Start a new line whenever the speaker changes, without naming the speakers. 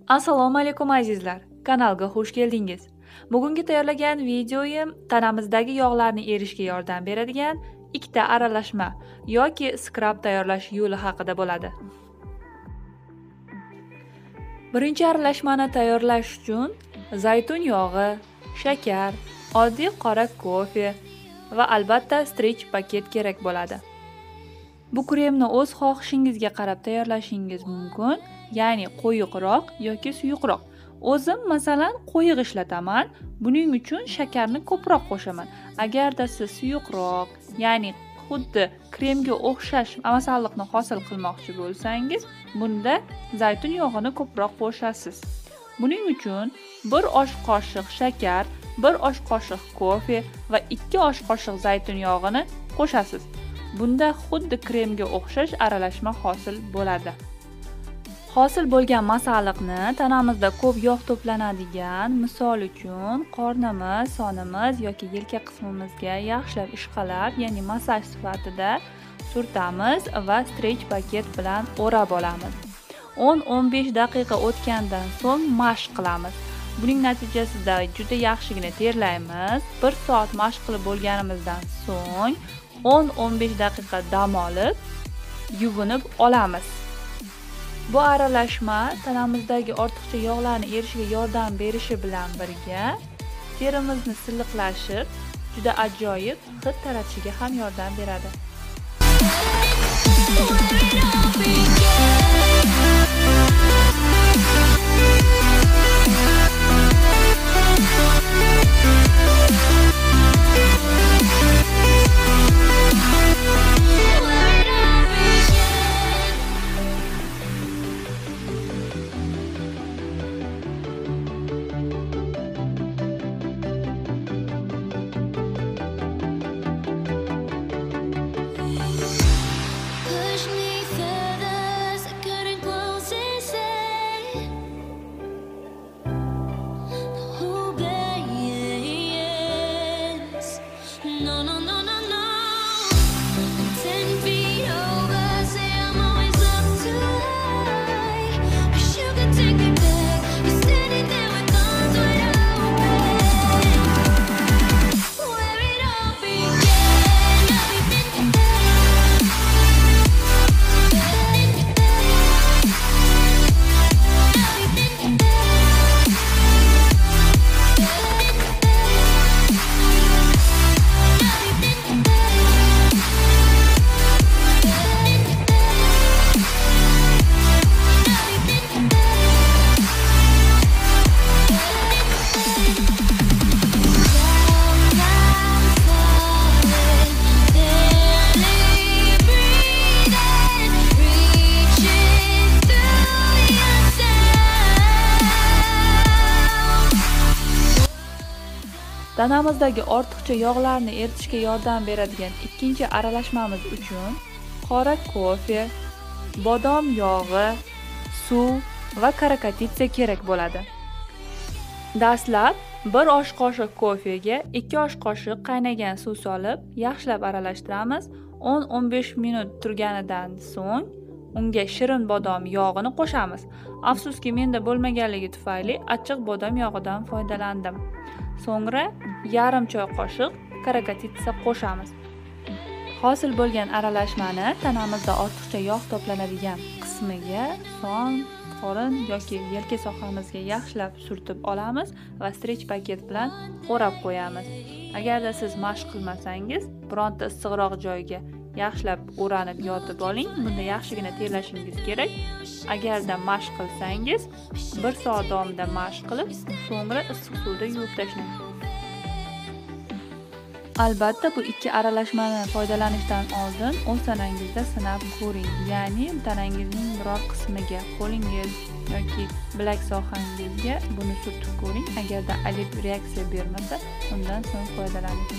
Assalomu alaykum azizlar, kanalga xush keldingiz. Bugungi tayyorlagan videoyim tanamizdagi yog'larni erishga yordam beradigan ikkita aralashma yoki skrab tayyorlash yo'li haqida bo'ladi. Birinchi aralashmani tayyorlash uchun zaytun yog'i, shakar, oddiy qora kofe va albatta strich paket kerak bo'ladi. Bu kremni o'z xohishingizga qarab tayyorlashingiz mumkin, ya'ni qo'yiqroq yoki suyuqroq. O'zim masalan qo'yiq ishlataman, buning uchun shakarni ko'proq qo'shaman. Agarda siz suyuqroq, ya'ni xuddi kremga o'xshash masalliqni hosil qilmoqchi bo'lsangiz, bunda zaytun yog'ini ko'proq qo'shasiz. Buning uchun 1 osh qoshiq shakar, 1 osh qoshiq kofe va 2 osh qoshiq zaytun yog'ini qo'shasiz. Bunda xuddi kremga o'xshash aralashma hosil bo'ladi. Hosil bo'lgan masalliqni tanamizda ko'p yog' to'planadigan, misol uchun qornimiz, sonimiz yoki yelka qismimizga yaxshilab ishqalab, ya'ni massaj sifatida surtamiz va strich paket bilan o'rab olamiz. 10-15 daqiqa o'tgandan so'ng mashq qilamiz. Buning natijasida juda yaxshigina terlaymiz. 1 soat mashq qilib bo'lganimizdan so'ng 10-15 daqiqa dam olib, yuvinib olamiz. Bu aralashma tanamizdagi ortiqcha yog'larni erishga yordam berishi bilan birga terimizni silliqlashib, juda ajoyib hid taratishiga ham yordam beradi. Tanamizdagi ortiqcha yog'larni eritishga yordam beradigan ikkinchi aralashmamiz uchun qora kofe, bodom yog'i, suv va karakatitsa kerak bo'ladi. Dastlab 1 osh qoshiq kofega 2 osh qoshiq qaynagan suv solib, yaxshilab aralashtiramiz. 10-15 minut turganidan so'ng unga shirin bodom yog'ini qo'shamiz. Afsuski menda bo'lmaganligi tufayli achchiq bodom yog'idan foydalandim. So'ngra yarim choy qoshiq karakatitsa qo'shamiz. Hosil bo'lgan aralashmani tanamizda ortiqcha yog' to'planadigan qismiga, son, qorin yoki yelka sohamizga yaxshilab surtib olamiz va strich paket bilan o'rab qo'yamiz. Agarda siz mashq qilmasangiz, bironta issiqroq joyga yaxshilab o'ranib yotib oling. Bunda yaxshigina terlashingiz kerak. Agarda mashq qilsangiz, 1 soat davomida mashq qilib, so'ngra issiq suvda yuvib tashlang. Albatta bu ikki aralashmani foydalanishdan oldin o'z tanangizda sinab ko'ring. Ya'ni tanangizning biror qismiga, qo'lingiz yoki bilak sohangizga buni surtib ko'ring. Agarda allergik reaksiya bermasa, undan so'ng foydalaning.